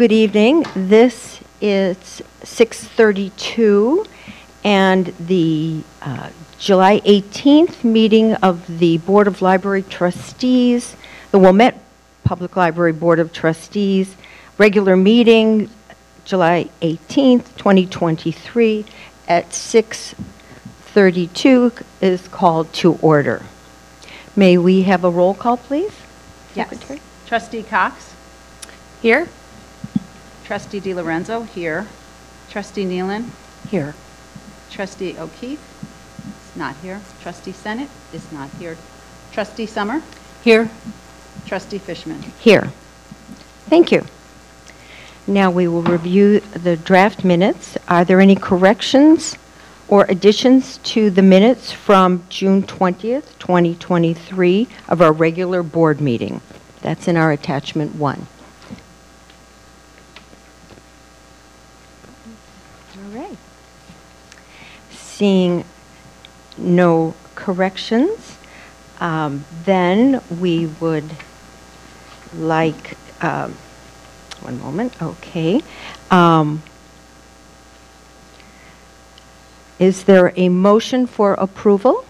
Good evening. This is 6:32 and the July 18th meeting of the Board of Library Trustees, the Wilmette Public Library Board of Trustees, regular meeting July 18th, 2023 at 6:32 is called to order. May we have a roll call, please? Yes. Secretary? Trustee Cox? Here. Trustee DiLorenzo? Here. Trustee Nealon? Here. Trustee O'Keefe? Is not here. Trustee Senate? Is not here. Trustee Summer? Here. Trustee Fishman? Here. Thank you. Now we will review the draft minutes. Are there any corrections or additions to the minutes from June 20th, 2023 of our regular board meeting? That's in our attachment 1. All right. Seeing no corrections, then we would like, one moment, okay. Is there a motion for approval,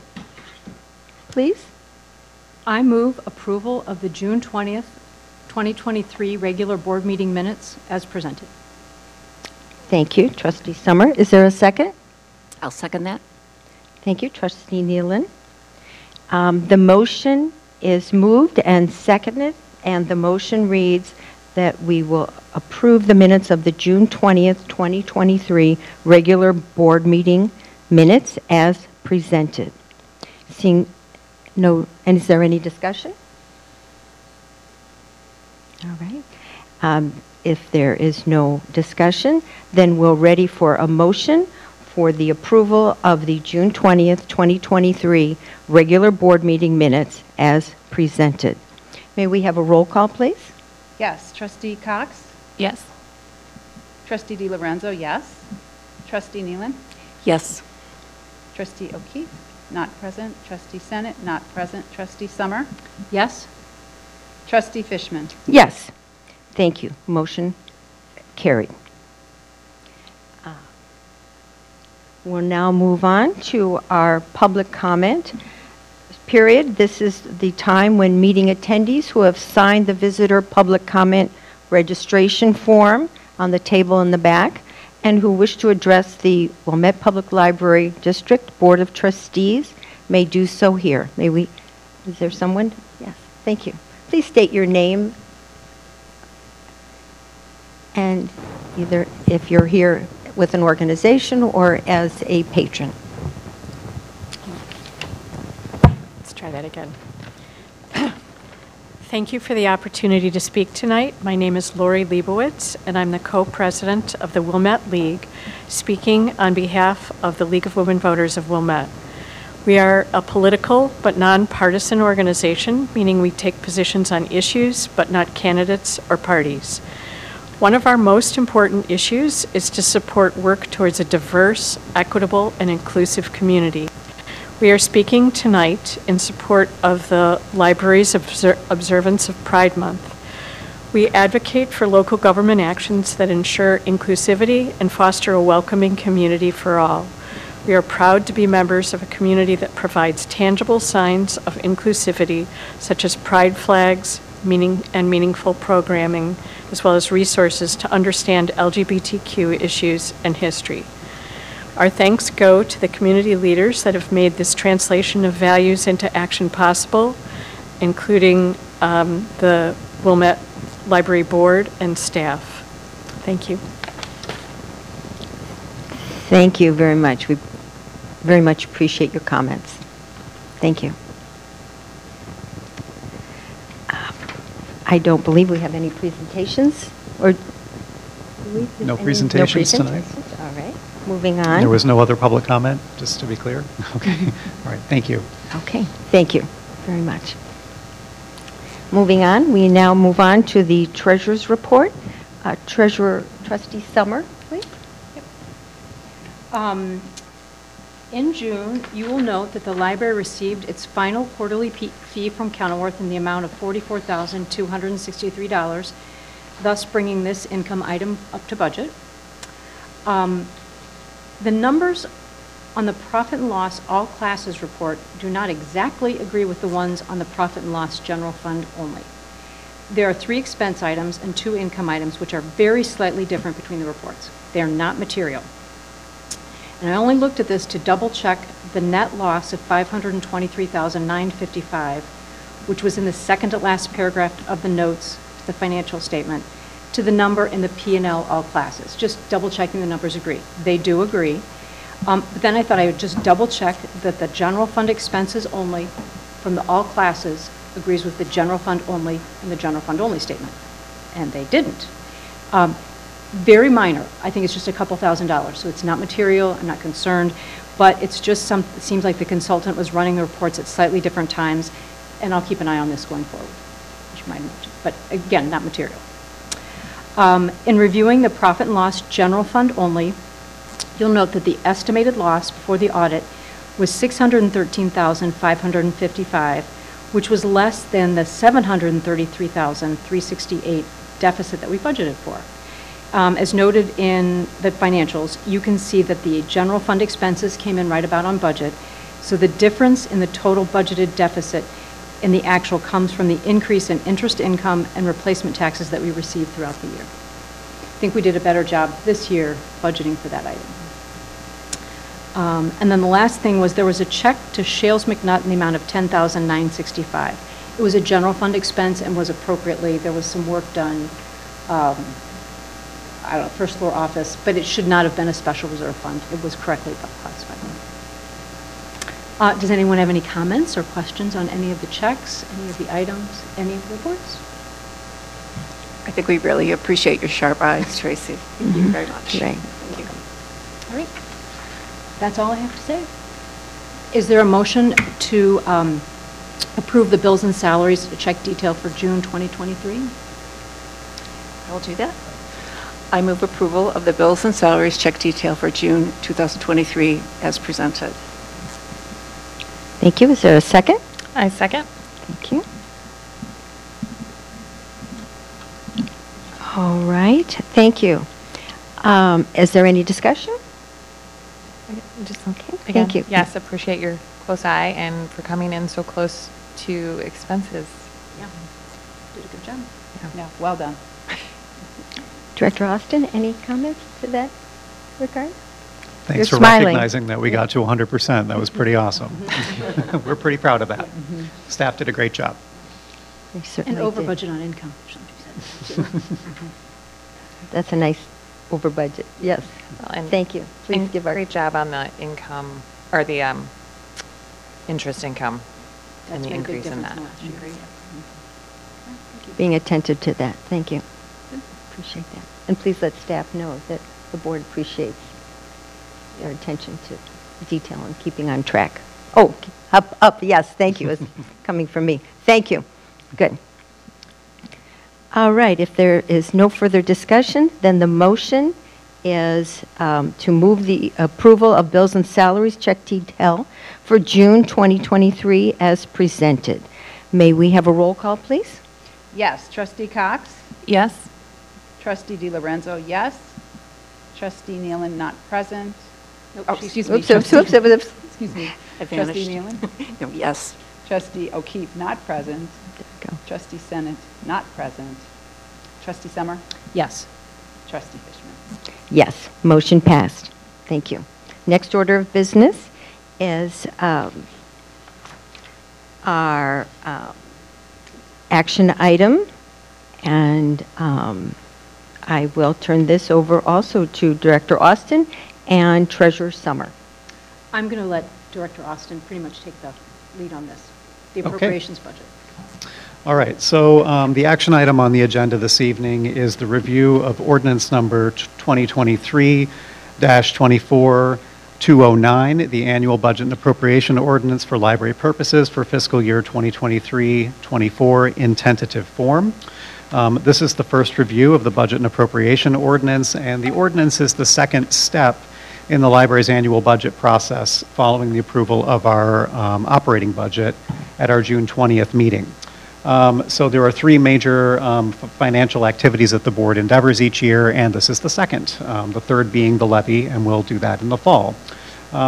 please? I move approval of the June 20th, 2023 regular board meeting minutes as presented. Thank you, Trustee Summer. Is there a second? I'll second that. Thank you, Trustee Nealon. The motion is moved and seconded, and the motion reads that we will approve the minutes of the June 20th, 2023 regular board meeting minutes as presented. Seeing no, and is there any discussion? All right. If there is no discussion, then we're ready for a motion for the approval of the June 20th, 2023 regular board meeting minutes as presented. May we have a roll call, please? Yes. Trustee Cox? Yes. Trustee DiLorenzo? Yes. Trustee Nealon? Yes. Trustee O'Keefe? Not present. Trustee Senate? Not present. Trustee Summer? Yes. Trustee Fishman? Yes. Thank you. Motion carried. We'll now move on to our public comment period. This is the time when meeting attendees who have signed the visitor public comment registration form on the table in the back and who wish to address the Wilmette Public Library District Board of Trustees may do so here. May we, is there someone? Yes, thank you. Please state your name and either if you're here with an organization or as a patron. Let's try that again. Thank you for the opportunity to speak tonight. My name is Lori Leibowitz, and I'm the co-president of the Wilmette League, speaking on behalf of the League of Women Voters of Wilmette. We are a political but nonpartisan organization, meaning we take positions on issues but not candidates or parties. One of our most important issues is to support work towards a diverse, equitable, and inclusive community. We are speaking tonight in support of the library's observance of Pride Month. We advocate for local government actions that ensure inclusivity and foster a welcoming community for all. We are proud to be members of a community that provides tangible signs of inclusivity, such as pride flags, meaningful programming, as well as resources to understand LGBTQ issues and history. Our thanks go to the community leaders that have made this translation of values into action possible, including the Wilmette Library Board and staff. Thank you. Thank you very much. We very much appreciate your comments. Thank you. I don't believe we have any presentations, or do we? No presentations tonight. All right, moving on. There was no other public comment, just to be clear? Okay, all right, thank you. Okay, thank you very much. Moving on, we now move on to the Treasurer's Report. Treasurer Trustee Summer, please. In June, you will note that the library received its final quarterly fee from Kenilworth in the amount of $44,263. thus bringing this income item up to budget. The numbers on the profit and loss all classes report do not exactly agree with the ones on the profit and loss general fund only. There are 3 expense items and 2 income items which are very slightly different between the reports. They are not material. And I only looked at this to double check the net loss of $523,955, which was in the second to last paragraph of the notes to the financial statement, to the number in the P&L all classes. Just double checking the numbers agree. They do agree. But then I thought I would just double check that the general fund expenses only from the all classes agrees with the general fund only and the general fund only statement. And they didn't. Very minor. I think it's just a couple $1,000s. So it's not material. I'm not concerned. But it's just it seems like the consultant was running the reports at slightly different times. And I'll keep an eye on this going forward, which you might imagine. But again, not material. In reviewing the profit and loss general fund only, you'll note that the estimated loss before the audit was $613,555, which was less than the $733,368 deficit that we budgeted for. As noted in the financials, you can see that the general fund expenses came in right about on budget. So the difference in the total budgeted deficit in the actual comes from the increase in interest income and replacement taxes that we received throughout the year. I think we did a better job this year budgeting for that item. And then the last thing was there was a check to Shales McNutt in the amount of $10,965. It was a general fund expense and was appropriately, there was some work done, I don't know, first floor office, but it should not have been a special reserve fund. It was correctly classified. Does anyone have any comments or questions on any of the checks, any of the items, any of the reports? I think we really appreciate your sharp eyes, Tracy. Thank you very much. Right. Thank you. All right. That's all I have to say. Is there a motion to approve the bills and salaries check detail for June 2023? I will do that. I move approval of the bills and salaries check detail for June 2023 as presented. Thank you. Is there a second? I second. Thank you. All right. Thank you. Is there any discussion? Just Okay. again, Thank you. yes, appreciate your close eye and for coming in so close to expenses. Yeah. Did a good job. Yeah, well done. Director Austin, any comments to that regard? Thanks You're for smiling. recognizing that we got to 100%. That was pretty awesome. We're pretty proud of that. Staff did a great job. They And certainly over did. budget on income. somebody said. That's a nice over budget. Yes. Well, and- Thank you. Please and give our great job on the income, or the interest income and That's the made a big increase in difference that. in the last year. being attentive to that. Thank you. Appreciate that. And please let staff know that the board appreciates your attention to detail and keeping on track. Oh, up, yes, thank you. It's coming from me. Thank you. Good. All right, if there is no further discussion, then the motion is to move the approval of bills and salaries check detail for June 2023 as presented. May we have a roll call, please? Yes, Trustee Cox? Yes? Trustee DiLorenzo, yes. Trustee Nealon, not present. Nope, Oh, she's- excuse me. Oops, oops, oops, oops, oops. Excuse me. I Trustee vanished. Nealon? No, yes. Trustee O'Keefe, not present. There we go. Trustee Senate, not present. Trustee Summer? Yes. Trustee Fishman? Yes, motion passed. Thank you. Next order of business is our action item, and I will turn this over also to Director Austin and Treasurer Summer. I'm going to let Director Austin pretty much take the lead on this, the Okay. appropriations budget. All right, so the action item on the agenda this evening is the review of ordinance number 2023-24209, the annual budget and appropriation ordinance for library purposes for fiscal year 2023-24 in tentative form. This is the first review of the budget and appropriation ordinance, and the ordinance is the second step in the library's annual budget process following the approval of our operating budget at our June 20th meeting. So there are three major financial activities that the board endeavors each year, and this is the second, the third being the levy, and we'll do that in the fall.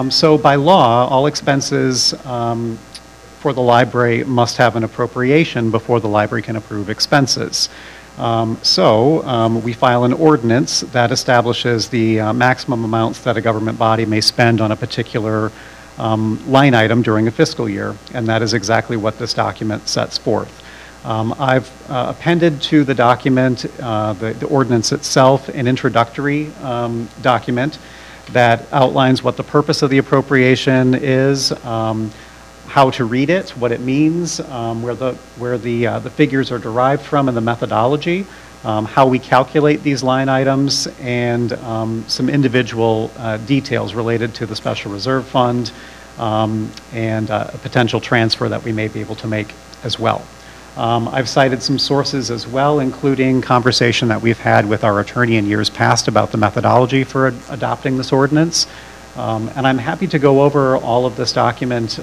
So by law, all expenses for the library must have an appropriation before the library can approve expenses. We file an ordinance that establishes the maximum amounts that a government body may spend on a particular line item during a fiscal year, and that is exactly what this document sets forth. I've appended to the document, the ordinance itself, an introductory document that outlines what the purpose of the appropriation is, how to read it, what it means, where the figures are derived from and the methodology, how we calculate these line items, and some individual details related to the Special Reserve Fund and a potential transfer that we may be able to make as well. I've cited some sources as well, including conversation that we've had with our attorney in years past about the methodology for adopting this ordinance. And I'm happy to go over all of this document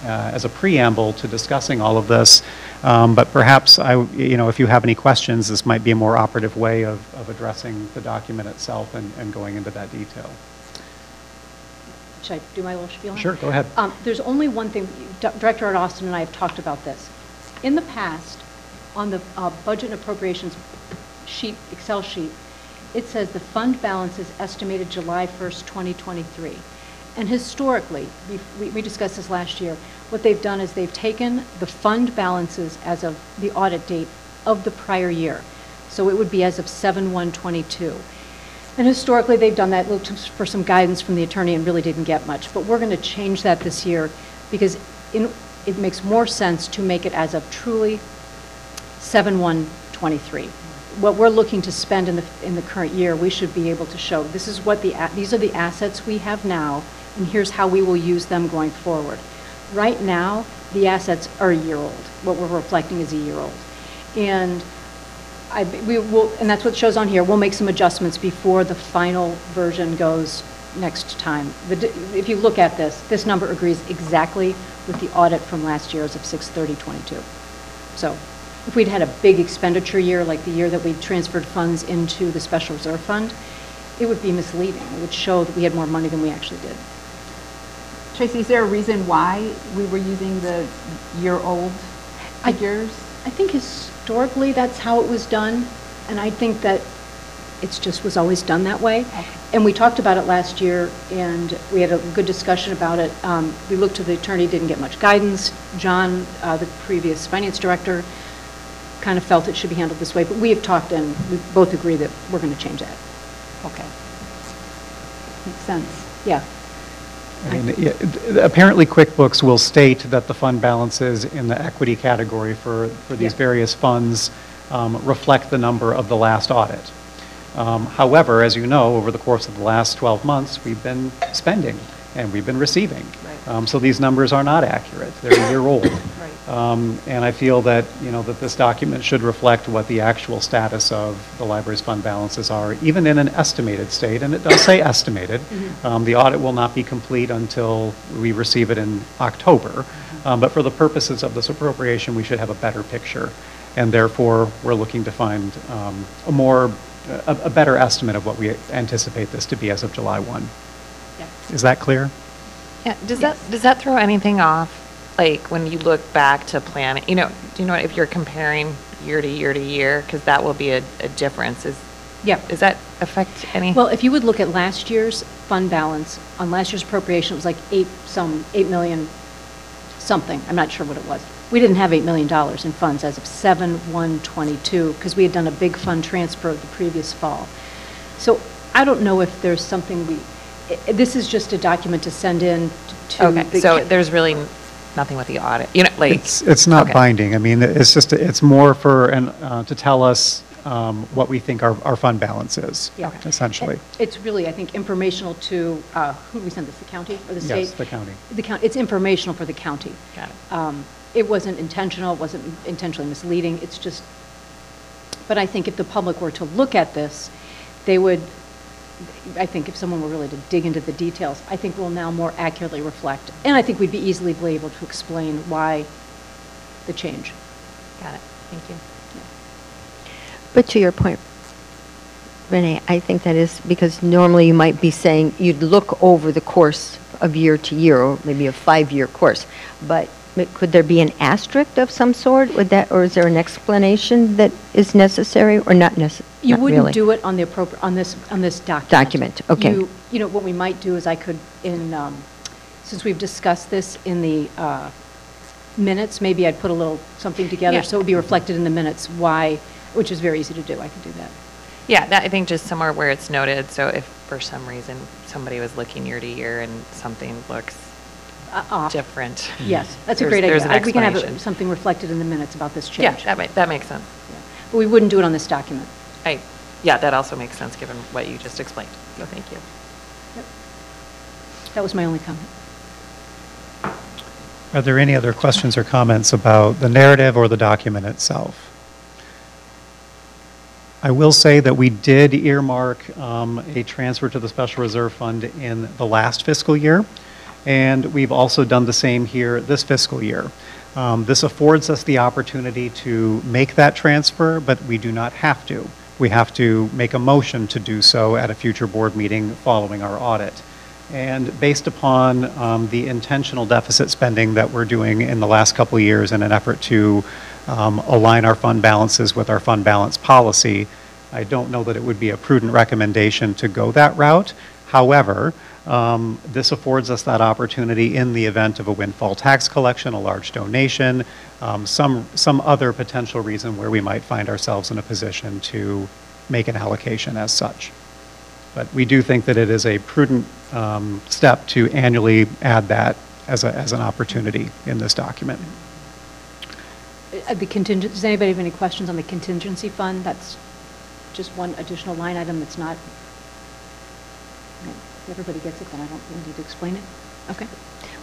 as a preamble to discussing all of this. But perhaps, if you have any questions, this might be a more operative way of addressing the document itself and going into that detail. Should I do my little spiel? Sure, go ahead. There's only one thing, Director Art Austin and I have talked about this. In the past, on the budget and appropriations sheet, Excel sheet, it says the fund balance is estimated July 1st, 2023. And historically, we discussed this last year, what they've done is they've taken the fund balances as of the audit date of the prior year. So it would be as of 7/1/22. And historically, they've done that, looked for some guidance from the attorney and really didn't get much. But we're going to change that this year because it makes more sense to make it as of truly 7/1/23. What we're looking to spend in the current year, we should be able to show this is what these are the assets we have now, and here's how we will use them going forward. Right now, the assets are a year old. What we're reflecting is a year old, and and that's what it shows on here. We'll make some adjustments before the final version goes next time. If you look at this number agrees exactly with the audit from last year as of 6/30/22. So if we'd had a big expenditure year, like the year that we transferred funds into the Special Reserve Fund, it would be misleading. It would show that we had more money than we actually did. Tracy, is there a reason why we were using the year-old figures? I think historically that's how it was done, and I think that it just was always done that way. Okay. And we talked about it last year, and we had a good discussion about it. We looked to the attorney, didn't get much guidance. John, the previous finance director, kind of felt it should be handled this way, but we have talked and we both agree that we're going to change that. Okay. Makes sense. Yeah. Apparently QuickBooks will state that the fund balances in the equity category for these various funds reflect the number of the last audit. However, as you know, over the course of the last 12 months, we've been spending and we've been receiving. Right. So these numbers are not accurate. They're a year old. Right. And I feel that, that this document should reflect what the actual status of the library's fund balances are, even in an estimated state, and it does say estimated. Mm-hmm. The audit will not be complete until we receive it in October. But for the purposes of this appropriation, we should have a better picture. And therefore, we're looking to find a better estimate of what we anticipate this to be as of July 1. Yeah. Is that clear? Yeah, does that throw anything off? Like when you look back to planning, do you know if you're comparing year to year to year, because that will be a difference. Yeah. Does that affect any? Well, if you would look at last year's fund balance, on last year's appropriation, it was like 8 million something. I'm not sure what it was. We didn't have $8 million in funds as of 7/1/22 because we had done a big fund transfer the previous fall. So I don't know if there's something this is just a document to send in to. Okay, so there's really nothing with the audit, It's not okay. binding. I mean, it's more for, to tell us what we think our fund balance is, Yeah. essentially. It's really, I think, informational to, who do we send this, the county or the state? Yes, the county. The county. It's informational for the county. Got it. It wasn't intentional, it wasn't intentionally misleading, it's just, but I think if the public were to look at this, they would, I think if someone were really to dig into the details, I think we'll now more accurately reflect, and I think we'd be easily able to explain why the change. Got it. Thank you. But to your point, Renee, I think that is because normally you might be saying you'd look over the course of year to year, or maybe a 5-year course. But could there be an asterisk of some sort? Would that, or is there an explanation that is necessary or not necessary? You wouldn't do it on the appropriate, on this document. Document, okay. You know, what we might do is I could, since we've discussed this in the minutes, maybe I'd put a little something together Yeah. so it would be reflected in the minutes why, which is very easy to do. I can do that. Yeah, that, I think just somewhere where it's noted, so if for some reason somebody was looking year to year and something looks Off. different. Yes, that's a there's- great idea. there's an We can have explanation. something reflected in the minutes about this Yeah, change. that makes sense. Yeah. But we wouldn't do it on this document. Yeah, that also makes sense given what you just explained. So thank you. That was my only comment. Are there any other questions or comments about the narrative or the document itself? I will say that we did earmark a transfer to the Special Reserve Fund in the last fiscal year, and we've also done the same here this fiscal year. This affords us the opportunity to make that transfer, but we do not have to. We have to make a motion to do so at a future board meeting following our audit. And based upon the intentional deficit spending that we're doing in the last couple of years in an effort to align our fund balances with our fund balance policy, I don't know that it would be a prudent recommendation to go that route. However, this affords us that opportunity in the event of a windfall tax collection, a large donation, some other potential reason where we might find ourselves in a position to make an allocation as such. But we do think that it is a prudent step to annually add that as an opportunity in this document. Does anybody have any questions on the contingency fund? That's just one additional line item that's not, if everybody gets it, then I don't really need to explain it. Okay.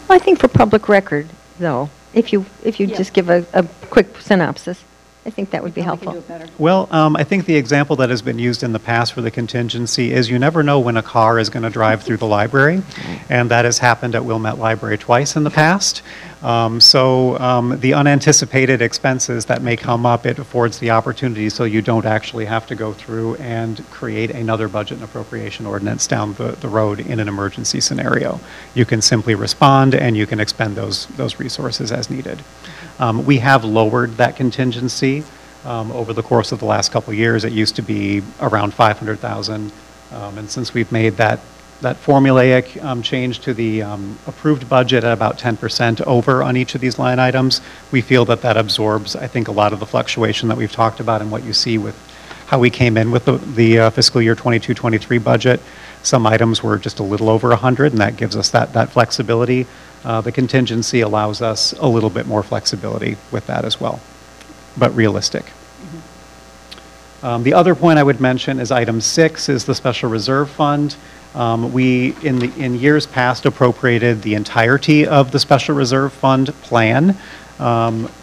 Well, I think for public record, though, if you Yeah. just give a quick synopsis, I think that would be Now we can helpful. do it better. Well, I think the example that has been used in the past for the contingency is you never know when a car is going to drive through the library, and that has happened at Wilmette Library twice in the past. The unanticipated expenses that may come up, it affords the opportunity so you don't actually have to go through and create another budget and appropriation ordinance down the road in an emergency scenario. You can simply respond and you can expend those resources as needed. We have lowered that contingency over the course of the last couple of years. It used to be around 500,000, and since we've made that formulaic change to the approved budget at about 10% over on each of these line items, we feel that that absorbs, I think, a lot of the fluctuation that we've talked about and what you see with how we came in with the fiscal year 22-23 budget. Some items were just a little over 100, and that gives us that flexibility. The contingency allows us a little bit more flexibility with that as well, but realistic. The other point I would mention is item 6 is the Special Reserve Fund. We, in years past, appropriated the entirety of the Special Reserve Fund plan.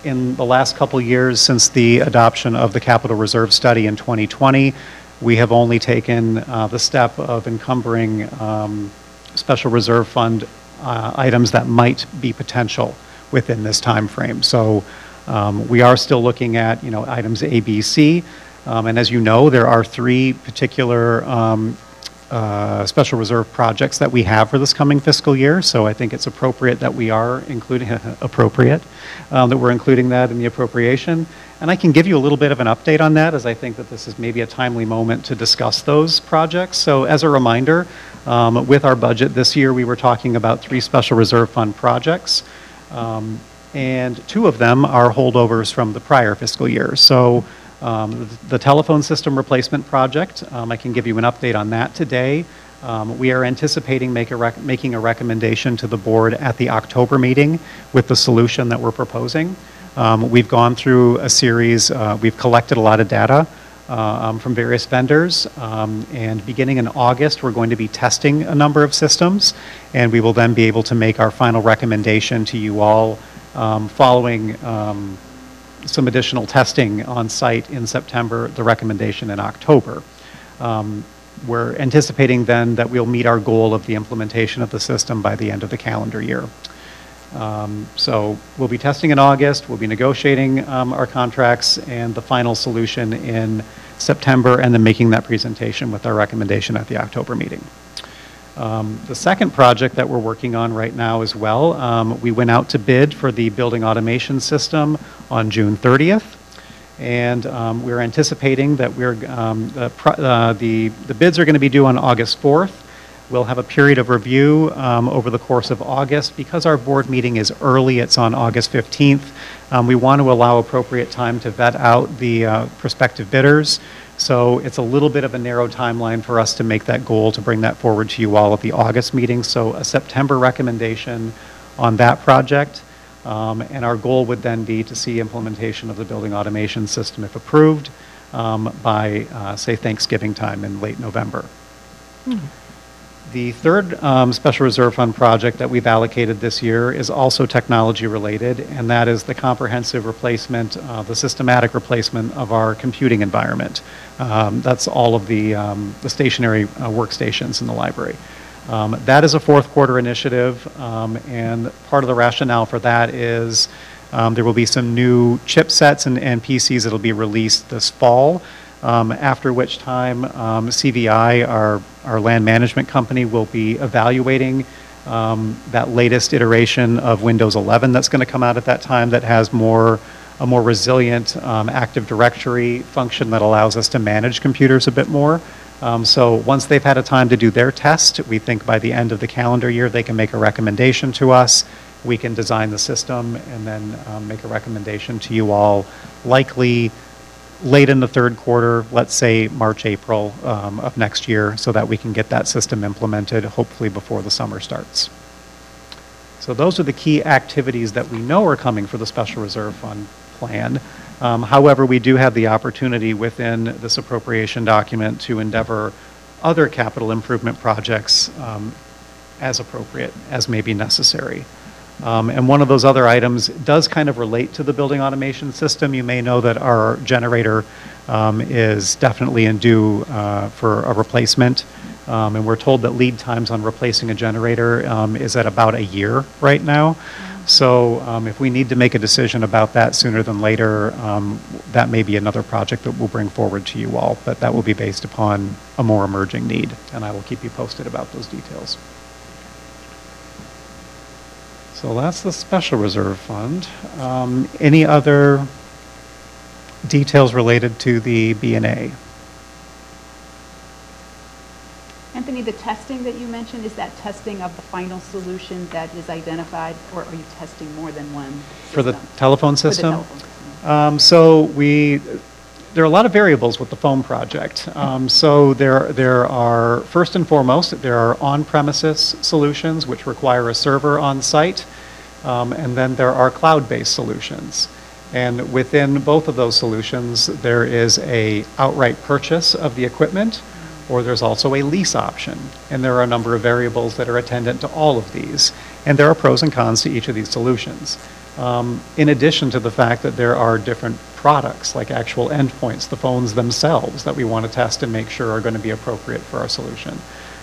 In the last couple years since the adoption of the Capital Reserve Study in 2020, we have only taken the step of encumbering Special Reserve Fund items that might be potential within this time frame. So we are still looking at items A, B, C, and as you know, there are 3 particular special reserve projects that we have for this coming fiscal year. So I think it's appropriate that we are including that we're including that in the appropriation. And I can give you a little bit of an update on that, as I think that this is maybe a timely moment to discuss those projects. So as a reminder, with our budget this year, we were talking about 3 special reserve fund projects, and 2 of them are holdovers from the prior fiscal year. So the telephone system replacement project, I can give you an update on that today. We are anticipating making a recommendation to the board at the October meeting with the solution that we're proposing. We've gone through a series, we've collected a lot of data from various vendors, and beginning in August, we're going to be testing a number of systems, and we will then be able to make our final recommendation to you all following some additional testing on site in September, the recommendation in October. We're anticipating then that we'll meet our goal of the implementation of the system by the end of the calendar year. So we'll be testing in August, we'll be negotiating our contracts and the final solution in September, and then making that presentation with our recommendation at the October meeting. The second project that we're working on right now as well, we went out to bid for the building automation system on June 30th. And we're anticipating that the bids are going to be due on August 4th. We'll have a period of review over the course of August. Because our board meeting is early, it's on August 15th, we want to allow appropriate time to vet out the prospective bidders. So it's a little bit of a narrow timeline for us to make that goal, to bring that forward to you all at the August meeting. So a September recommendation on that project. And our goal would then be to see implementation of the building automation system, if approved, by, say, Thanksgiving time in late November. The third special reserve fund project that we've allocated this year is also technology related, and that is the comprehensive replacement, the systematic replacement of our computing environment. That's all of the stationary workstations in the library. That is a fourth quarter initiative, and part of the rationale for that is there will be some new chipsets and PCs that will be released this fall, after which time CVI, our land management company, will be evaluating that latest iteration of Windows 11 that's going to come out at that time, that has a more resilient Active Directory function that allows us to manage computers a bit more. So once they've had a time to do their test, we think by the end of the calendar year they can make a recommendation to us. We can design the system and then make a recommendation to you all, likely late in the third quarter, let's say March, April of next year, so that we can get that system implemented, hopefully before the summer starts. So those are the key activities that we know are coming for the Special Reserve Fund plan. However, we do have the opportunity within this appropriation document to endeavor other capital improvement projects as appropriate, as may be necessary. And one of those other items does kind of relate to the building automation system. You may know that our generator is definitely in due for a replacement. And we're told that lead times on replacing a generator is at about a year right now. So if we need to make a decision about that sooner than later, that may be another project that we'll bring forward to you all, but that will be based upon a more emerging need, and I will keep you posted about those details. So that's the Special Reserve Fund. Any other details related to the B&A? Anthony, the testing that you mentioned, is that testing of the final solution that is identified, or are you testing more than one system? For the telephone system? For the telephone system. So there are a lot of variables with the phone project. So there are, first and foremost, there are on-premises solutions which require a server on site, and then there are cloud-based solutions. And within both of those solutions, there is a outright purchase of the equipment, or there's also a lease option. And there are a number of variables that are attendant to all of these. And there are pros and cons to each of these solutions. In addition to the fact that there are different products, like actual endpoints, the phones themselves, that we want to test and make sure are going to be appropriate for our solution.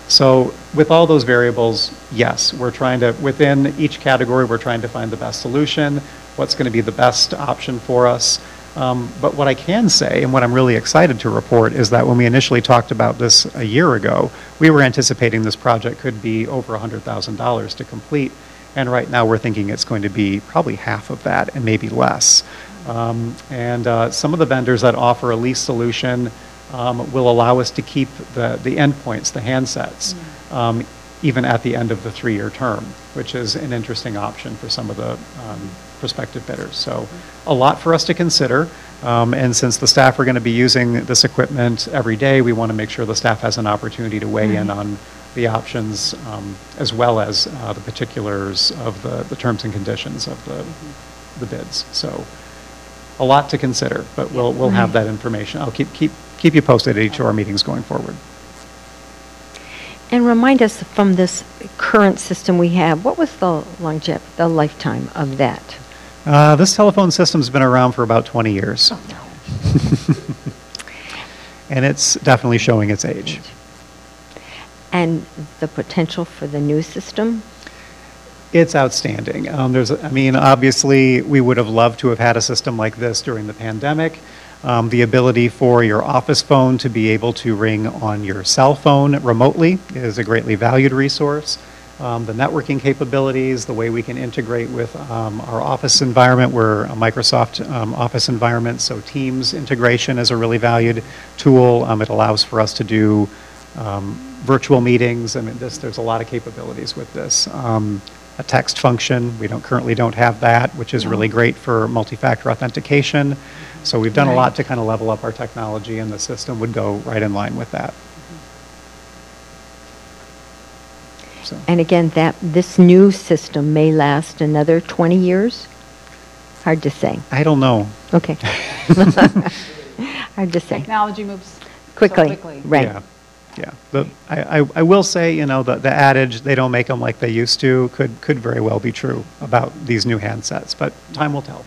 So with all those variables, yes, we're trying to, within each category, we're trying to find the best solution, what's going to be the best option for us. But what I can say, and what I'm really excited to report, is that when we initially talked about this a year ago, we were anticipating this project could be over $100,000 to complete. And right now we're thinking it's going to be probably half of that and maybe less. Some of the vendors that offer a lease solution will allow us to keep the endpoints, the handsets, even at the end of the 3-year term, which is an interesting option for some of the prospective bidders. So a lot for us to consider. And since the staff are going to be using this equipment every day, we want to make sure the staff has an opportunity to weigh in on the options, as well as the particulars of the terms and conditions of the bids. So a lot to consider, but we'll have that information. I'll keep you posted at each of our meetings going forward. And remind us, from this current system we have, what was the lifetime of that? This telephone system's been around for about 20 years. Oh, no. And it's definitely showing its age. And the potential for the new system? It's outstanding. I mean, obviously, we would have loved to have had a system like this during the pandemic. The ability for your office phone to be able to ring on your cell phone remotely is a greatly valued resource. The networking capabilities, the way we can integrate with our office environment, we're a Microsoft Office environment, so Teams integration is a really valued tool. It allows for us to do virtual meetings. I mean, there's a lot of capabilities with this. A text function, we currently don't have that, which is really great for multi-factor authentication. So we've done a lot to kind of level up our technology, and the system would go right in line with that. So. And again, this new system may last another 20 years? Hard to say. I don't know. Okay. Hard to say. Technology moves Quickly. so quickly. Right. Yeah. I will say, the adage, they don't make them like they used to, could very well be true about these new handsets, but time will tell.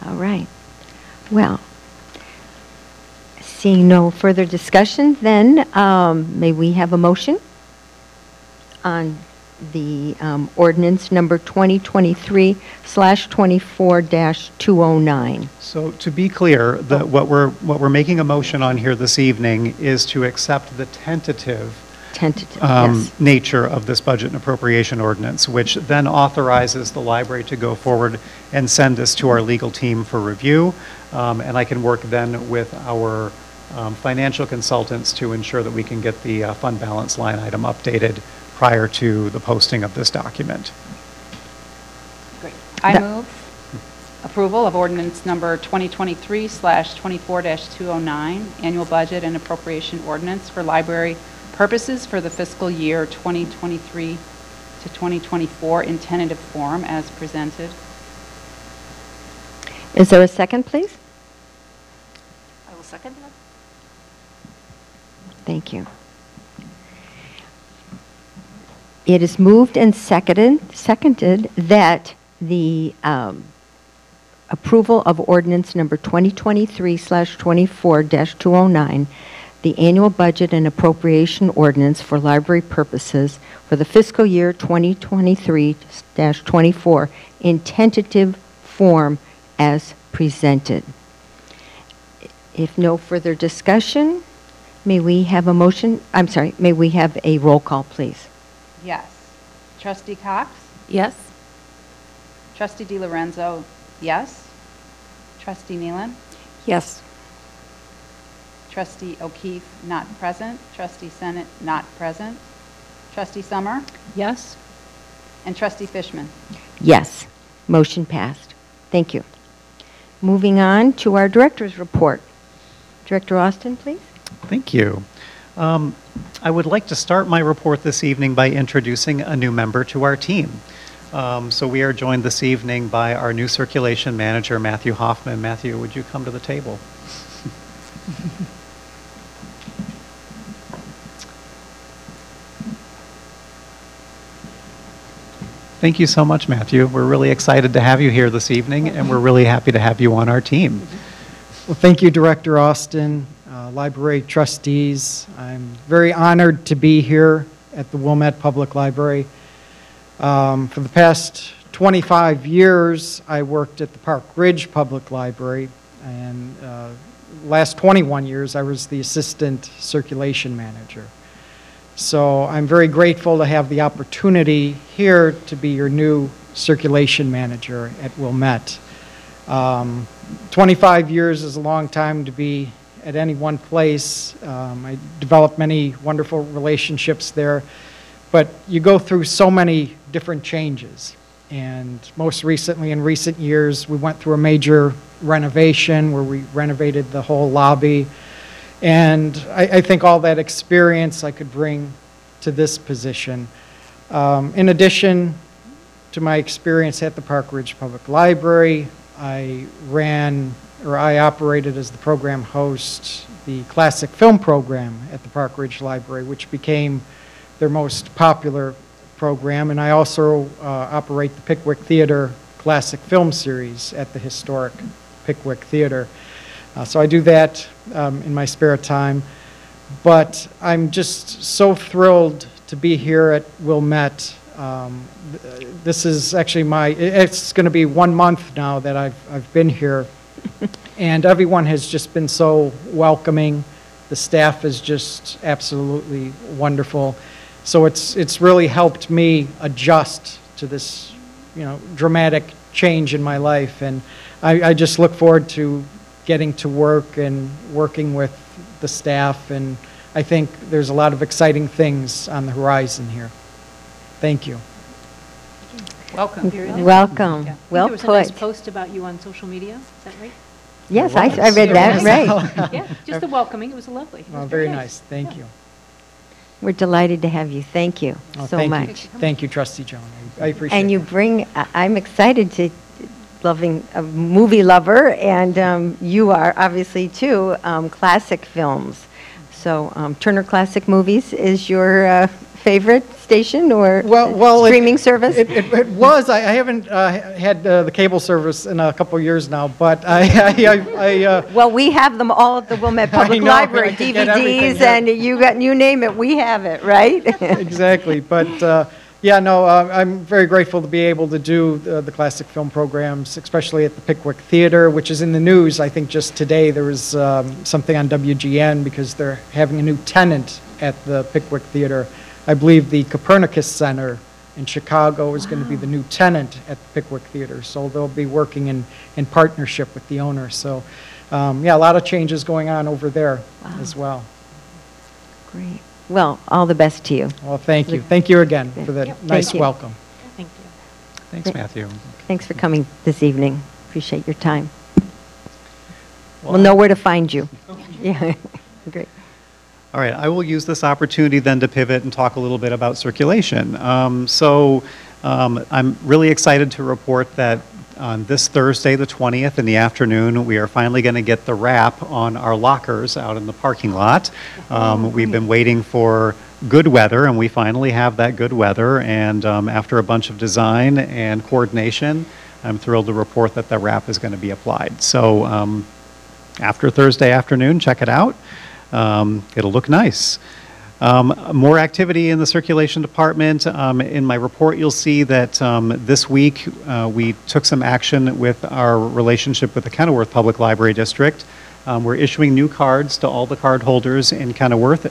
All right. Well, seeing no further discussion, then may we have a motion on the ordinance number 2023/24-209. So to be clear, what we're making a motion on here this evening is to accept the tentative Yes. nature of this budget and appropriation ordinance, which then authorizes the library to go forward and send this to our legal team for review. And I can work then with our financial consultants to ensure that we can get the fund balance line item updated prior to the posting of this document. Great. I move approval of ordinance number 2023/24-209, annual budget and appropriation ordinance for library purposes for the fiscal year 2023 to 2024 in tentative form as presented. Is there a second, please? I will second that. Thank you. It is moved and seconded that the approval of ordinance number 2023/24-209, the annual budget and appropriation ordinance for library purposes for the fiscal year 2023-24 in tentative form as presented. If no further discussion, may we have a motion? I'm sorry, may we have a roll call, please? Yes. Trustee Cox? Yes? Trustee DiLorenzo, yes. Trustee Nealon? Yes. Trustee O'Keefe, not present. Trustee Senate, not present. Trustee Summer? Yes? And Trustee Fishman? Yes, motion passed. Thank you. Moving on to our director's report. Director Austin, please. Thank you. I would like to start my report this evening by introducing a new member to our team. So we are joined this evening by our new circulation manager, Matthew Hoffman. Matthew, would you come to the table? Thank you so much, Matthew. We're really excited to have you here this evening, and we're really happy to have you on our team. Well, thank you, Director Austin, library trustees. I'm very honored to be here at the Wilmette Public Library. For the past 25 years, I worked at the Park Ridge Public Library, and last 21 years, I was the assistant circulation manager. So I'm very grateful to have the opportunity here to be your new circulation manager at Wilmette. 25 years is a long time to be at any one place. I developed many wonderful relationships there, but you go through so many different changes. And most recently, in recent years, we went through a major renovation where we renovated the whole lobby. And I think all that experience I could bring to this position. In addition to my experience at the Park Ridge Public Library, I operated as the program host, the classic film program at the Park Ridge Library, which became their most popular program. And I also operate the Pickwick Theater classic film series at the historic Pickwick Theater. So I do that in my spare time. But I'm just so thrilled to be here at Wilmette. This is actually it's going to be 1 month now that I've been here, and everyone has just been so welcoming. The staff is just absolutely wonderful. So it's really helped me adjust to this, dramatic change in my life, and I just look forward to getting to work and working with the staff, and I think there's a lot of exciting things on the horizon here. Thank you. Welcome. Welcome. Yeah. Well There was a nice put. post about you on social media, is that right? Yes, I read that, right. Yeah, just the welcoming, it was lovely. It was Well, very nice. Thank you. We're delighted to have you. Thank you Oh, so thank much. you. Thank you, Trustee Joan. I appreciate it. And you bring, I'm excited to, loving a movie lover, and you are obviously too, classic films. So Turner Classic Movies is your favorite station or streaming service? It was. I haven't had the cable service in a couple of years now, but Well, we have them all at the Wilmette Public know, Library, I can get everything, DVDs, yeah. and you name it, we have it, right? exactly. But yeah, no, I'm very grateful to be able to do the classic film programs, especially at the Pickwick Theater, which is in the news. I think just today there was something on WGN because they're having a new tenant at the Pickwick Theater. I believe the Copernicus Center in Chicago is going to be the new tenant at the Pickwick Theater. So they'll be working in partnership with the owner. So yeah, a lot of changes going on over there as well. Great. Well, all the best to you. Well, thank you. Thank you again for the nice you. welcome. Thank you. Thanks, Matthew. Thanks for coming this evening. Appreciate your time. We'll know where to find you. Yeah, great. All right, I will use this opportunity then to pivot and talk a little bit about circulation. I'm really excited to report that on this Thursday, the 20th, in the afternoon, we are finally going to get the wrap on our lockers out in the parking lot. We've been waiting for good weather, and we finally have that good weather. And after a bunch of design and coordination, I'm thrilled to report that the wrap is going to be applied. So after Thursday afternoon, check it out. It'll look nice. More activity in the circulation department. In my report, you'll see that this week we took some action with our relationship with the Kenilworth Public Library District. We're issuing new cards to all the card holders in Kenilworth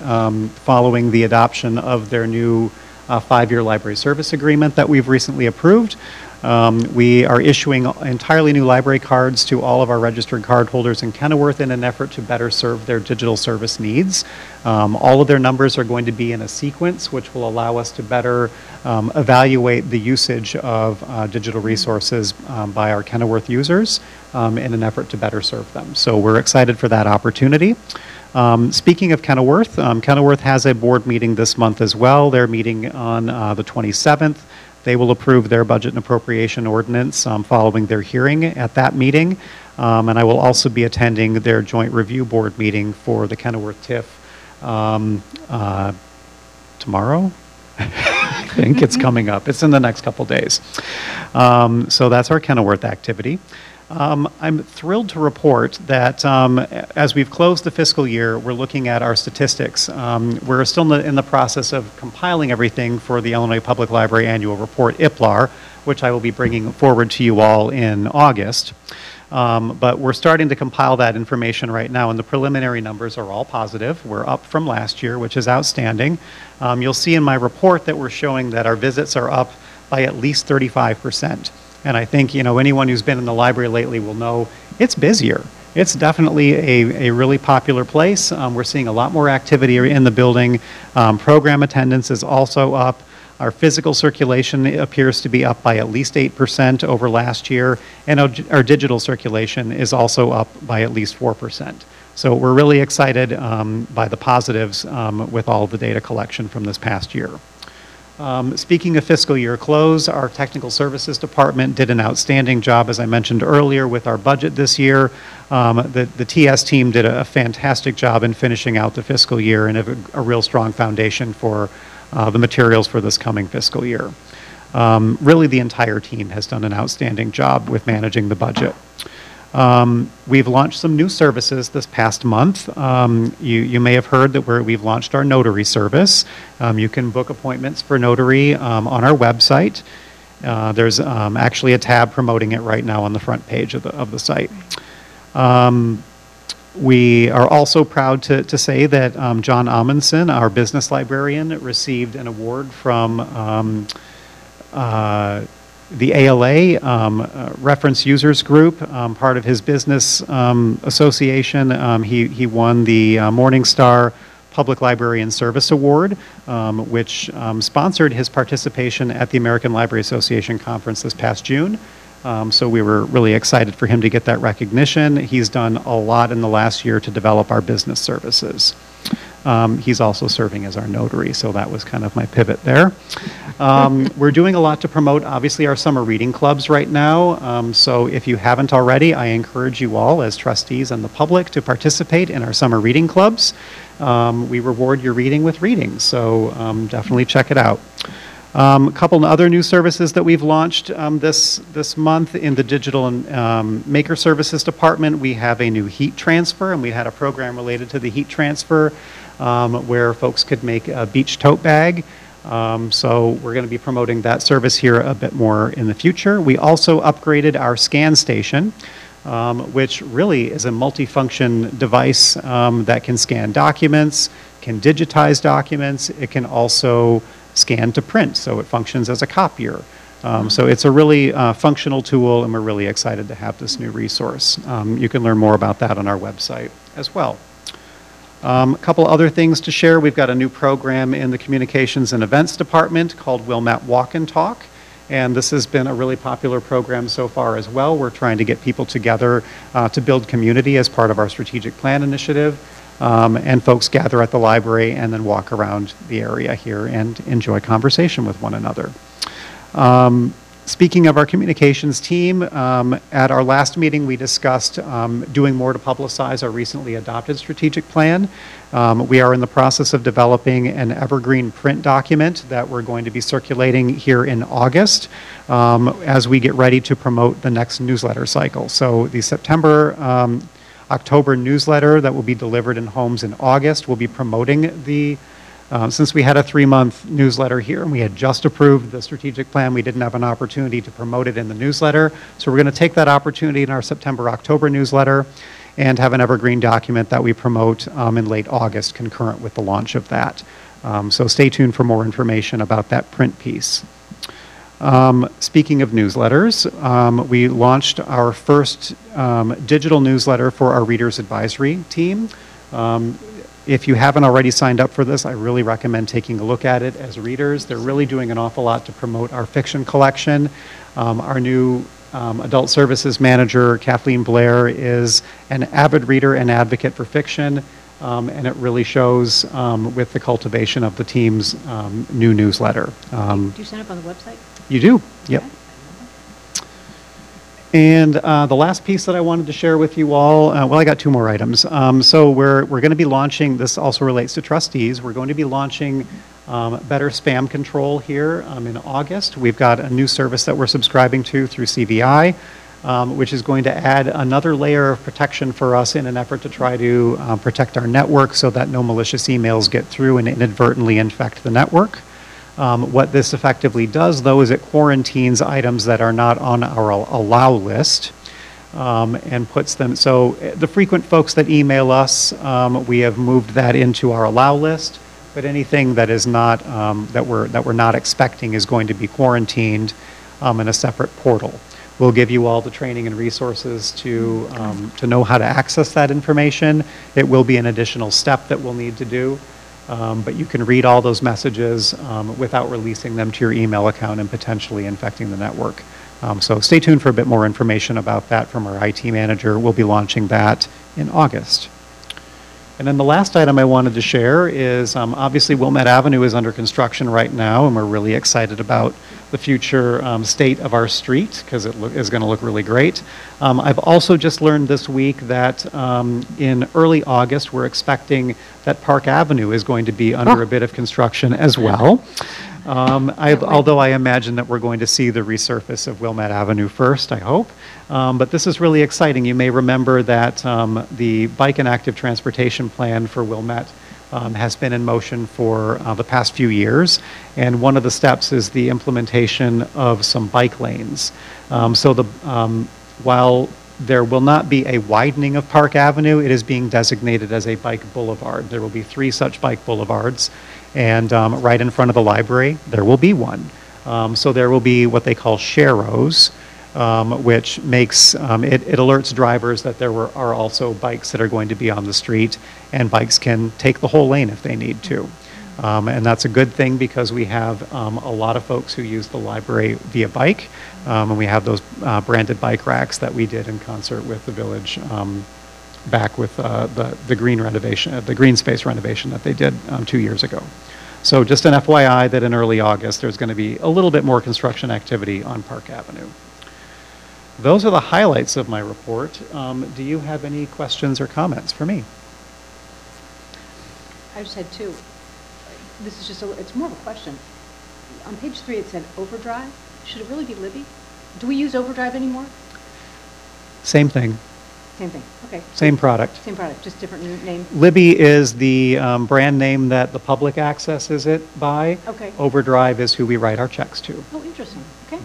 following the adoption of their new 5-year library service agreement that we've recently approved. We are issuing entirely new library cards to all of our registered card holders in Kenilworth in an effort to better serve their digital service needs. All of their numbers are going to be in a sequence, which will allow us to better evaluate the usage of digital resources by our Kenilworth users in an effort to better serve them. So we're excited for that opportunity. Speaking of Kenilworth, Kenilworth has a board meeting this month as well. They're meeting on the 27th. They will approve their budget and appropriation ordinance following their hearing at that meeting. And I will also be attending their joint review board meeting for the Kenilworth TIF tomorrow. I think it's coming up. It's in the next couple days. So that's our Kenilworth activity. I'm thrilled to report that as we've closed the fiscal year, we're looking at our statistics. We're still in the process of compiling everything for the Illinois Public Library Annual Report, IPLAR, which I will be bringing forward to you all in August. But we're starting to compile that information right now, and the preliminary numbers are all positive. We're up from last year, which is outstanding. You'll see in my report that we're showing that our visits are up by at least 35%. And I think, anyone who's been in the library lately will know it's busier. It's definitely a really popular place. We're seeing a lot more activity in the building. Program attendance is also up. Our physical circulation appears to be up by at least 8% over last year, and our digital circulation is also up by at least 4%. So we're really excited by the positives with all the data collection from this past year. Speaking of fiscal year close, our technical services department did an outstanding job, as I mentioned earlier, with our budget this year. The TS team did a fantastic job in finishing out the fiscal year and have a real strong foundation for the materials for this coming fiscal year. Really, the entire team has done an outstanding job with managing the budget. We've launched some new services this past month. You may have heard that we've launched our notary service. You can book appointments for notary on our website. There's actually a tab promoting it right now on the front page of the site. We are also proud to say that John Amundsen, our business librarian, received an award from the ALA Reference Users Group, part of his business association. He won the Morningstar Public Librarian Service Award, which sponsored his participation at the American Library Association conference this past June. So we were really excited for him to get that recognition. He's done a lot in the last year to develop our business services. He's also serving as our notary, so that was kind of my pivot there. We're doing a lot to promote, obviously, our summer reading clubs right now. So if you haven't already, I encourage you all as trustees and the public to participate in our summer reading clubs. We reward your reading with readings, so definitely check it out. A couple of other new services that we've launched this month in the Digital and Maker Services Department. We have a new heat transfer, and we had a program related to the heat transfer where folks could make a beach tote bag. So we're going to be promoting that service here a bit more in the future. We also upgraded our scan station, which really is a multifunction device that can scan documents, can digitize documents. It can also scan to print, so it functions as a copier. So it's a really functional tool, and we're really excited to have this new resource. You can learn more about that on our website as well. A couple other things to share. We've got a new program in the Communications and Events Department called Wilmette Walk and Talk, and this has been a really popular program so far as well. We're trying to get people together to build community as part of our strategic plan initiative. And folks gather at the library and then walk around the area here and enjoy conversation with one another. Speaking of our communications team, at our last meeting we discussed doing more to publicize our recently adopted strategic plan. We are in the process of developing an evergreen print document that we're going to be circulating here in August as we get ready to promote the next newsletter cycle. So the October newsletter that will be delivered in homes in August will be promoting the, since we had a 3-month newsletter here and we had just approved the strategic plan, we didn't have an opportunity to promote it in the newsletter. So we're going to take that opportunity in our September-October newsletter and have an evergreen document that we promote in late August concurrent with the launch of that. So stay tuned for more information about that print piece. Speaking of newsletters, we launched our first digital newsletter for our Readers Advisory team. If you haven't already signed up for this, I really recommend taking a look at it as readers. They're really doing an awful lot to promote our fiction collection. Our new Adult Services Manager, Kathleen Blair, is an avid reader and advocate for fiction, and it really shows with the cultivation of the team's new newsletter. Do you sign up on the website? You do, yep. And the last piece that I wanted to share with you all, well, I got 2 more items. So we're going to be launching, this also relates to trustees, we're going to be launching better spam control here in August. We've got a new service that we're subscribing to through CVI, which is going to add another layer of protection for us in an effort to try to protect our network so that no malicious emails get through and inadvertently infect the network. What this effectively does, though, is it quarantines items that are not on our allow list and puts them, so the frequent folks that email us, we have moved that into our allow list, but anything that is not, that we're not expecting is going to be quarantined in a separate portal. We'll give you all the training and resources to know how to access that information. It will be an additional step that we'll need to do. But you can read all those messages without releasing them to your email account and potentially infecting the network. So stay tuned for a bit more information about that from our IT manager. We'll be launching that in August. And then the last item I wanted to share is obviously Wilmette Avenue is under construction right now, and we're really excited about the future state of our street because it is going to look really great. I've also just learned this week that in early August we're expecting that Park Avenue is going to be under a bit of construction as well. Although I imagine that we're going to see the resurface of Wilmette Avenue first, I hope. But this is really exciting. You may remember that the Bike and Active Transportation Plan for Wilmette has been in motion for the past few years, and one of the steps is the implementation of some bike lanes. While there will not be a widening of Park Avenue, it is being designated as a bike boulevard. There will be 3 such bike boulevards, and right in front of the library, there will be one. So there will be what they call sharrows, which makes, it alerts drivers that there are also bikes that are going to be on the street, and bikes can take the whole lane if they need to. And that's a good thing because we have a lot of folks who use the library via bike, and we have those branded bike racks that we did in concert with the village back with the green renovation, the green space renovation that they did 2 years ago. So just an FYI that in early August there's going to be a little bit more construction activity on Park Avenue. Those are the highlights of my report. Do you have any questions or comments for me? I just had 2. This is just it's more of a question. On page 3 it said Overdrive. Should it really be Libby? Do we use Overdrive anymore? Same thing. Same thing, okay. Same product. Same product, just different name? Libby is the brand name that the public accesses it by. Okay. Overdrive is who we write our checks to. Oh, interesting, okay.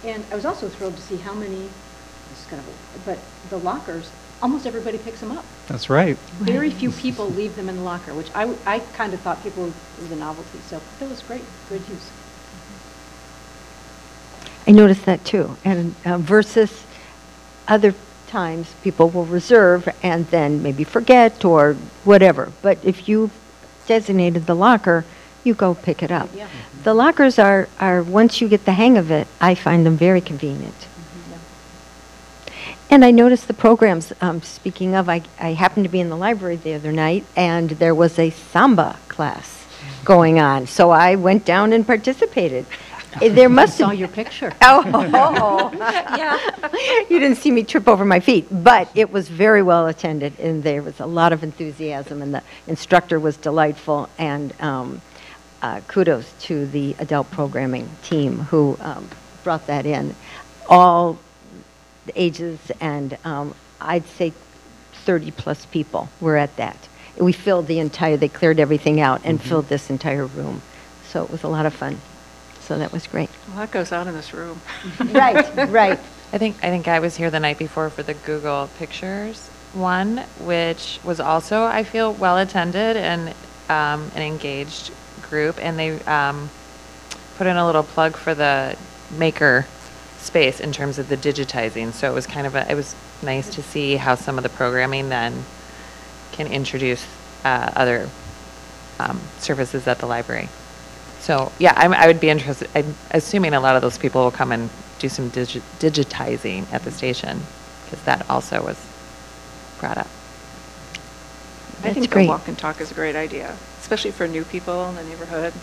And I was also thrilled to see how many, this is kind of, but the lockers, almost everybody picks them up. That's right. Very few people leave them in the locker, which I kind of thought people, it was a novelty, so that was great, good use. I noticed that too, and versus other times people will reserve and then maybe forget or whatever. But if you've designated the locker, you go pick it up. Yeah. The lockers are once you get the hang of it, I find them very convenient. And I noticed the programs, speaking of, I happened to be in the library the other night, and there was a samba class going on. So I went down and participated. There must I saw your picture. Oh, yeah. You didn't see me trip over my feet, but it was very well attended, and there was a lot of enthusiasm, and the instructor was delightful, and kudos to the adult programming team who brought that in. All ages, and I'd say 30-plus people were at that. We filled they cleared everything out and filled this entire room. So it was a lot of fun. So that was great. Well, that goes out in this room. Right, right. I think I was here the night before for the Google Pictures one, which was also, I feel, well attended and an engaged group, and they put in a little plug for the maker space in terms of the digitizing. So it was it was nice to see how some of the programming then can introduce other services at the library. So yeah, I would be interested. I'm assuming a lot of those people will come and do some digitizing at the station, because that also was brought up. I think great. the walk and talk is a great idea, especially for new people in the neighborhood.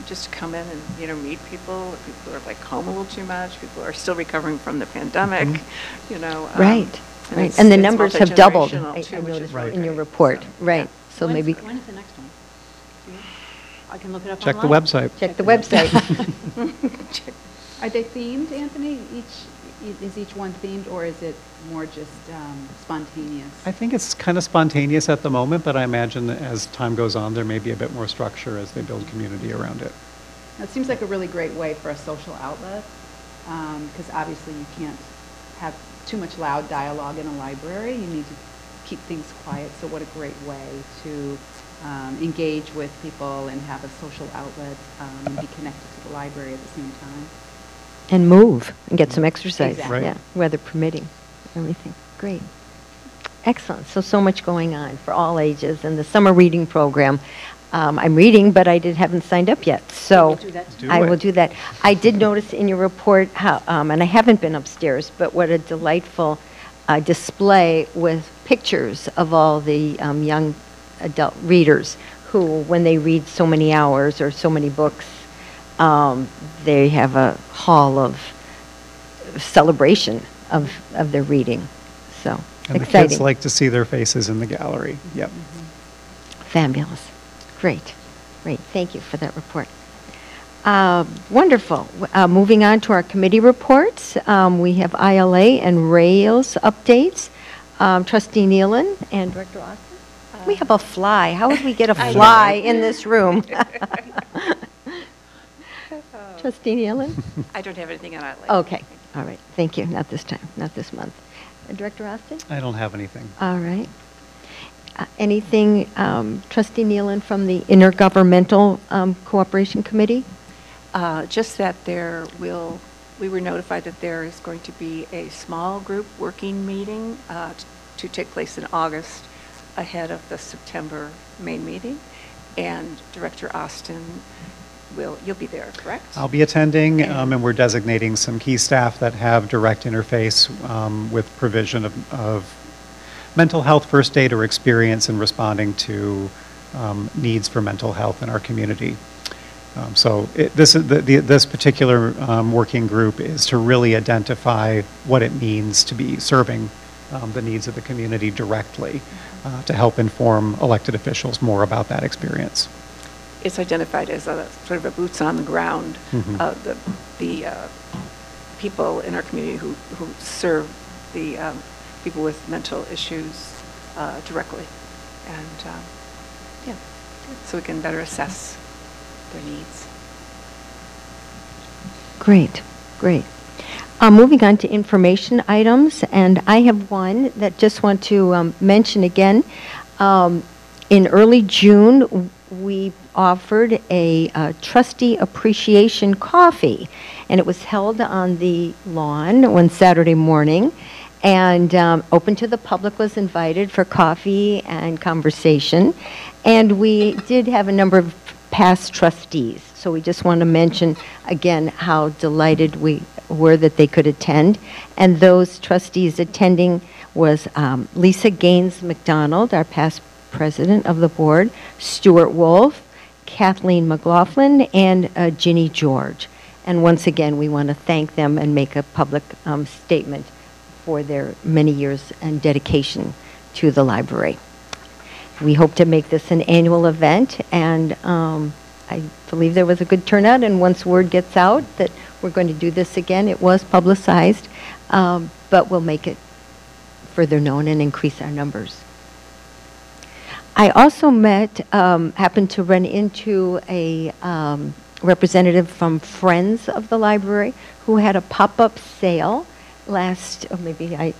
Just to come in and, meet people who are like home a little too much, people who are still recovering from the pandemic, Right, and right. it's- And the it's numbers have doubled, multi-generational, I too, which noticed is really in your great. report. So, Right, yeah. so maybe When is the next one? Do you know? I can look it up Check the online? website. check the website. Are they themed, Anthony? Is each one themed, or is it more just spontaneous? I think it's kind of spontaneous at the moment, but I imagine that as time goes on, there may be a bit more structure as they build community around it. It seems like a really great way for a social outlet, because obviously you can't have too much loud dialogue in a library. You need to keep things quiet, so what a great way to engage with people and have a social outlet and be connected to the library at the same time. And move and get some exercise. Exactly. Right. Yeah, weather permitting, everything. Great. Excellent. So much going on for all ages. And the summer reading program, I'm reading, but I haven't signed up yet. So We'll do that too. Do I it. will do that. I did notice in your report how, and I haven't been upstairs, but what a delightful display with pictures of all the young adult readers who, when they read so many hours or so many books, they have a hall of celebration of their reading. So And the exciting. kids like to see their faces in the gallery. Yep. Fabulous. Great. Great. Thank you for that report. Wonderful. Moving on to our committee reports, we have ILA and Rails updates. Trustee Nealon and Director Austin. We have a fly. How would we get a fly in this room? Trustee Nealon? I don't have anything on ILA. Okay. All right. Thank you. Not this time. Not this month. Director Austin? I don't have anything. All right. Anything, Trustee Nealon, from the Intergovernmental Cooperation Committee? Just that we were notified that there is going to be a small group working meeting to take place in August ahead of the September main meeting. And Director Austin, you'll be there, correct? I'll be attending, and we're designating some key staff that have direct interface with provision of mental health first aid or experience in responding to needs for mental health in our community. This particular working group is to really identify what it means to be serving the needs of the community directly to help inform elected officials more about that experience. It's identified as a sort of a boots on the ground, the people in our community who serve the people with mental issues directly, and yeah, so we can better assess their needs. Great, great. Moving on to information items, and I have one that just want to mention again. In early June, we offered a trustee appreciation coffee, and it was held on the lawn one Saturday morning, and open to the public, was invited for coffee and conversation, and we did have a number of past trustees, so we just want to mention again how delighted we were that they could attend. And those trustees attending was Lisa Gaines McDonald, our past president of the board, Stuart Wolf, Kathleen McLaughlin, and Ginny George. And once again, we want to thank them and make a public statement for their many years and dedication to the library. We hope to make this an annual event, and I believe there was a good turnout, and once word gets out that we're going to do this again, it was publicized, but we'll make it further known and increase our numbers. I also happened to run into a representative from Friends of the Library who had a pop-up sale last, I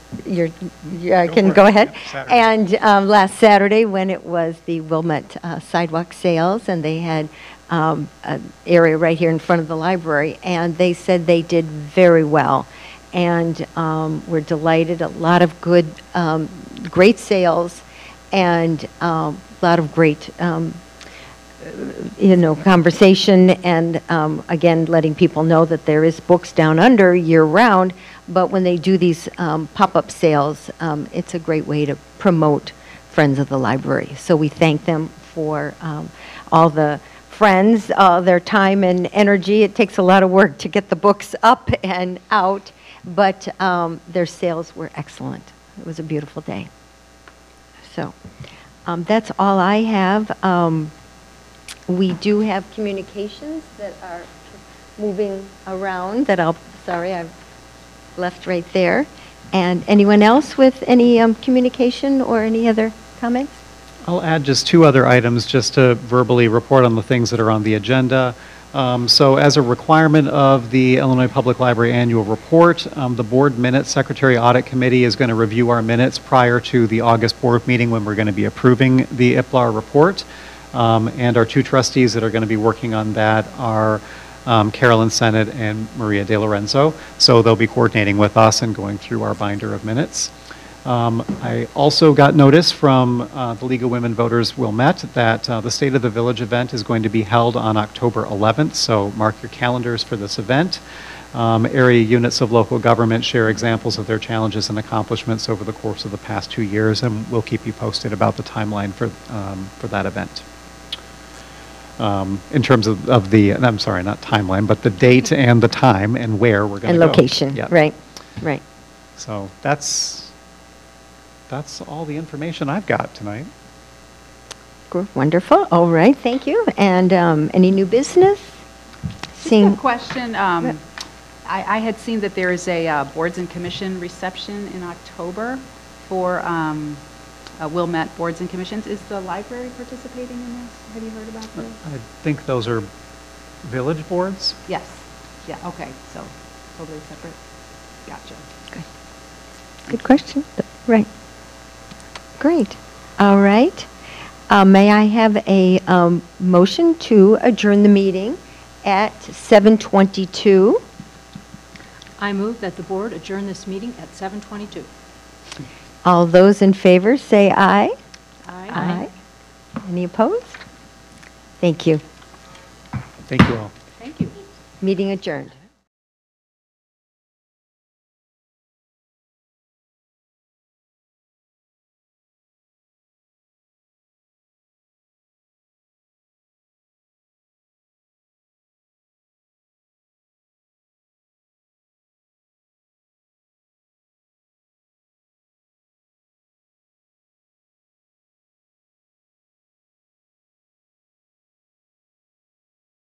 can go ahead. And last Saturday, when it was the Wilmette sidewalk sales, and they had an area right here in front of the library, and they said they did very well. And we're delighted. A lot of good, great sales, and a lot of great, conversation, and again, letting people know that there is Books Down Under year-round, but when they do these pop-up sales, it's a great way to promote Friends of the Library. So we thank them for all the friends, their time and energy. It takes a lot of work to get the books up and out, but their sales were excellent. It was a beautiful day. So that's all I have. We do have communications that are moving around that I've left right there. And anyone else with any communication or any other comments? I'll add just two other items just to verbally report on the things that are on the agenda. So as a requirement of the Illinois Public Library Annual Report, the Board Minutes Secretary Audit Committee is going to review our minutes prior to the August board meeting when we're going to be approving the IPLAR report. And our two trustees that are going to be working on that are Carolyn Sennett and Maria De Lorenzo. So they'll be coordinating with us and going through our binder of minutes. I also got notice from the League of Women Voters Wilmette that the State of the Village event is going to be held on October 11th, so mark your calendars for this event. Area units of local government share examples of their challenges and accomplishments over the course of the past 2 years, and we'll keep you posted about the timeline for that event. In terms of the, I'm sorry, not timeline, but the date and the time and where we're going to go. And location, Yep. Right, right. So that's all the information I've got tonight. Wonderful. All right, thank you. And any new business? Just a Seeing, question. I had seen that there is a Boards and Commission reception in October for Wilmette Boards and Commissions. Is the library participating in this? Have you heard about this? I think those are village boards. Yes. Yeah, okay, so totally separate. Gotcha. good question. Right. Great. All right. May I have a motion to adjourn the meeting at 7:22? I move that the board adjourn this meeting at 7:22. All those in favor, say aye. Aye. Any opposed? Thank you. Thank you all. Thank you. Meeting adjourned.